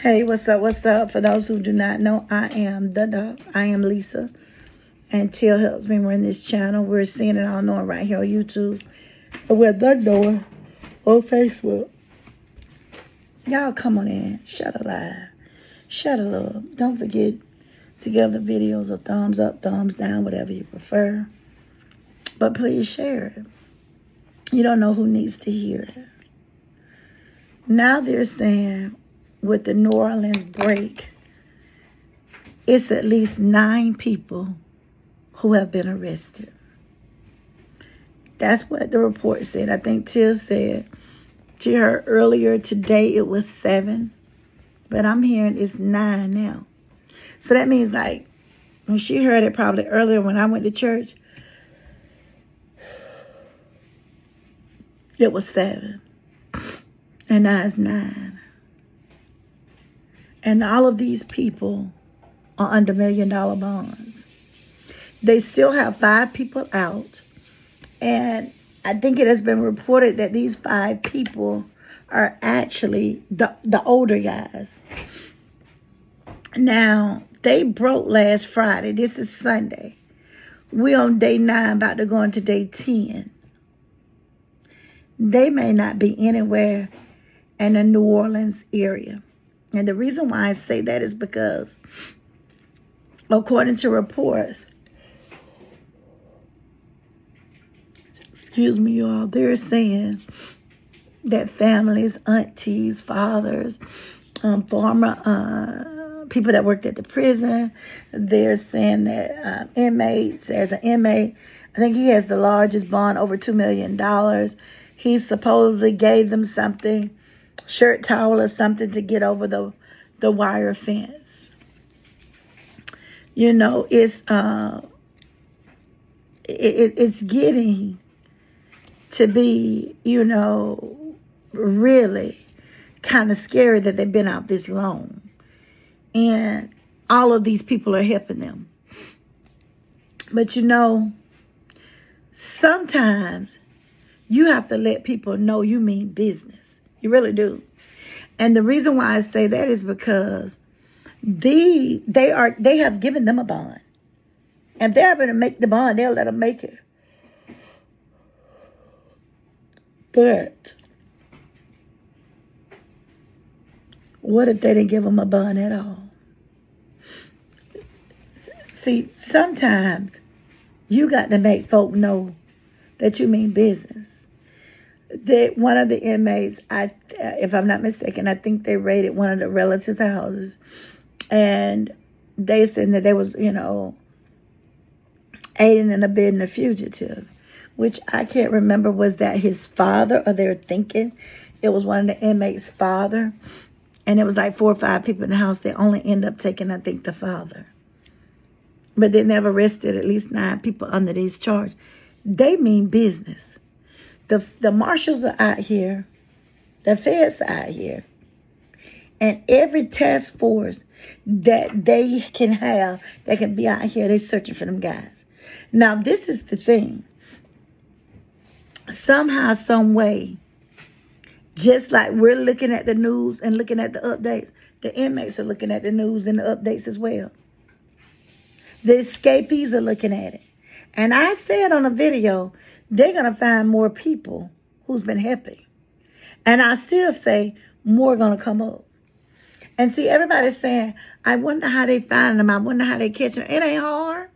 Hey, what's up? What's up? For those who do not know, I am the dog. I am Lisa. And Till helps me run this channel. We're seeing it all knowing right here on YouTube. And we're the door on Facebook. Y'all come on in. Shut a lie. Shut a love. Don't forget to give the videos a thumbs up, thumbs down, whatever you prefer. But please share it. You don't know who needs to hear it. Now they're saying with the New Orleans break, it's at least 9 people who have been arrested. That's what the report said. I think Till said she heard earlier today it was 7, but I'm hearing it's 9 now. So that means like when she heard it probably earlier when I went to church, it was 7, and now it's 9. And all of these people are under $1 million bonds. They still have 5 people out. And I think it has been reported that these 5 people are actually the older guys. Now, they broke last Friday. This is Sunday. We're on day 9, about to go into day 10. They may not be anywhere in the New Orleans area. And the reason why I say that is because, according to reports, excuse me, y'all, they're saying that families, aunties, fathers, former people that worked at the prison, they're saying that inmates, there's an inmate, I think he has the largest bond, over $2 million. He supposedly gave them something, shirt towel or something, to get over the wire fence. You know, it's getting to be, you know, really kind of scary that they've been out this long. And all of these people are helping them. But you know, sometimes you have to let people know you mean business. You really do. And the reason why I say that is because they have given them a bond. And if they're going to make the bond, they'll let them make it. But what if they didn't give them a bond at all? See, sometimes you got to make folk know that you mean business. One of the inmates, if I'm not mistaken, I think they raided one of the relatives' houses, and they said that they was, you know, aiding and abetting a fugitive, which I can't remember, was that his father, or they're thinking it was one of the inmates' father, and it was like 4 or 5 people in the house. They only end up taking, I think, the father, but they never arrested at least 9 people under these charges. They mean business. The marshals are out here. The feds are out here. And every task force that they can have, they can be out here, they're searching for them guys. Now, this is the thing. Somehow, some way, just like we're looking at the news and looking at the updates, the inmates are looking at the news and the updates as well. The escapees are looking at it. And I said on a video, they're going to find more people who's been helping. And I still say more going to come up. And see, everybody's saying, I wonder how they find them. I wonder how they catch them. It ain't hard.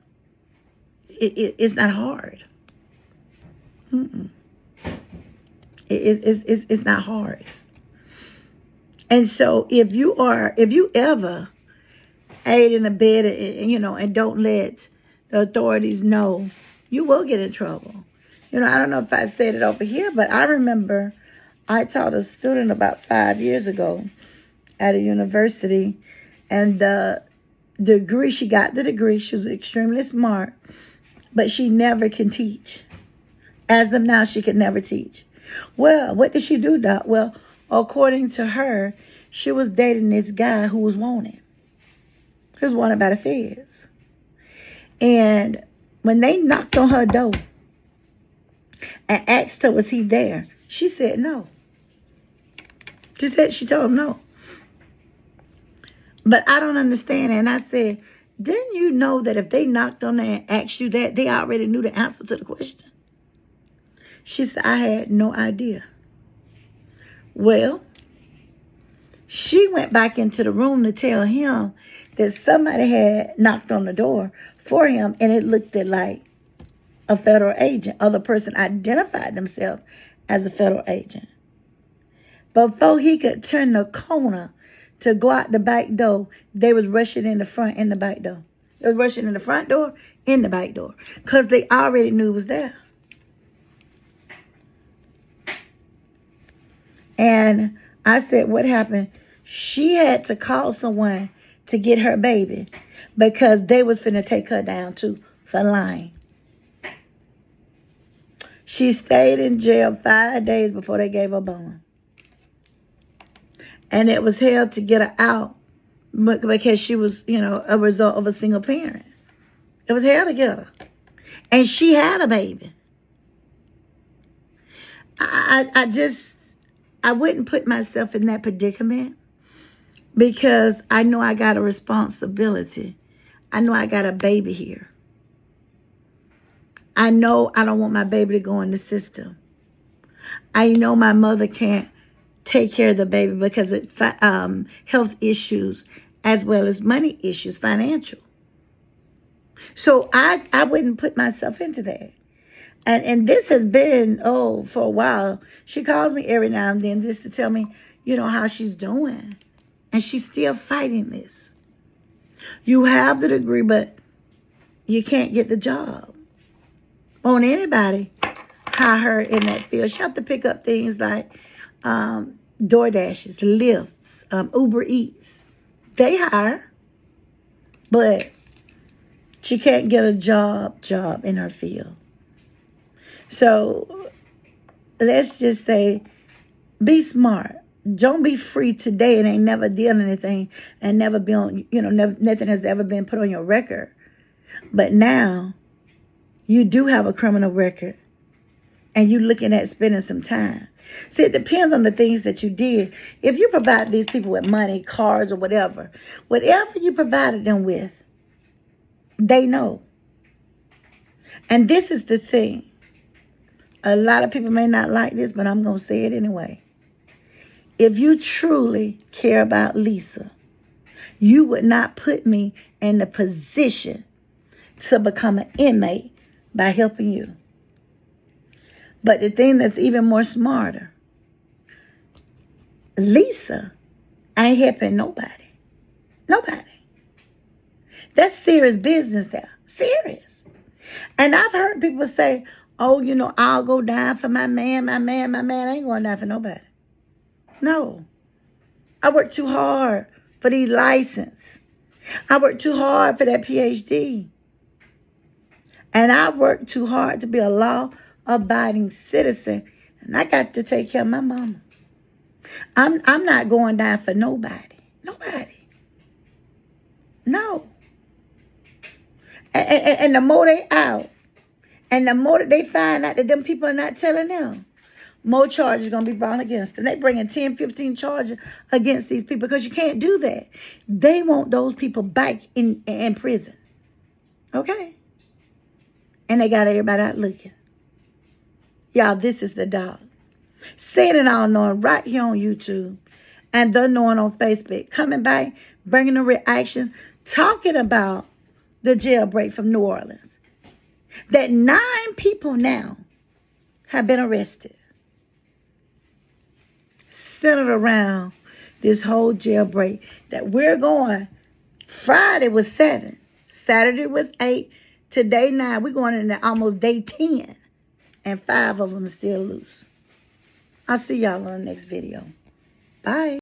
It's not hard. It's not hard. And so if you ever aid and abet, you know, and don't let the authorities know, you will get in trouble. You know, I don't know if I said it over here, but I remember I taught a student about 5 years ago at a university, and the degree, she got the degree, she was extremely smart, but she never can teach. As of now, she could never teach. Well, what did she do, Doc? Well, according to her, she was dating this guy who was wanted. He was wanted by the feds. And when they knocked on her door and asked her, was he there? She said no. She told him no. But I don't understand. And I said, didn't you know that if they knocked on there and asked you that, they already knew the answer to the question? She said, I had no idea. Well, she went back into the room to tell him that somebody had knocked on the door for him, and it looked like a federal agent. Other person identified themselves as a federal agent. Before he could turn the corner to go out the back door, they was rushing in the front and the back door. They was rushing in the front door and the back door because they already knew it was there. And I said, what happened? She had to call someone to get her baby because they was finna take her down too for lying. She stayed in jail 5 days before they gave her bond. And it was hell to get her out because she was, a result of a single parent. It was hell to get her. And she had a baby. I wouldn't put myself in that predicament because I know I got a responsibility. I know I got a baby here. I know I don't want my baby to go in the system. I know my mother can't take care of the baby because of health issues as well as money issues, financial. So I wouldn't put myself into that. And this has been, for a while. She calls me every now and then just to tell me, how she's doing. And she's still fighting this. You have the degree, but you can't get the job. Won't anybody hire her in that field? She have to pick up things like DoorDashes, Lyfts, Uber Eats. They hire, but she can't get a job in her field. So let's just say, be smart. Don't be free today and ain't never done anything and never been on, nothing has ever been put on your record. But now you do have a criminal record and you're looking at spending some time. See, it depends on the things that you did. If you provide these people with money, cars, or whatever you provided them with, they know. And this is the thing. A lot of people may not like this, but I'm going to say it anyway. If you truly care about Lisa, you would not put me in the position to become an inmate by helping you. But the thing that's even more smarter, Lisa ain't helping nobody. Nobody. That's serious business there. Serious. And I've heard people say, I'll go down for my man. My man ain't going down for nobody. No. I worked too hard for these license. I worked too hard for that PhD. And I worked too hard to be a law-abiding citizen. And I got to take care of my mama. I'm not going down for nobody. Nobody. No. And the more they out, and the more that they find out that them people are not telling them, more charges are going to be brought against them. They bringing 10, 15 charges against these people because you can't do that. They want those people back in prison. Okay? And they got everybody out looking. Y'all, this is the dog. Saying it all knowing right here on YouTube and the knowing on Facebook. Coming back, bringing a reaction, talking about the jailbreak from New Orleans. That 9 people now have been arrested. Centered around this whole jailbreak that we're going. Friday was 7. Saturday was 8. Today 9. We're going into almost day 10. And 5 of them are still loose. I'll see y'all on the next video. Bye.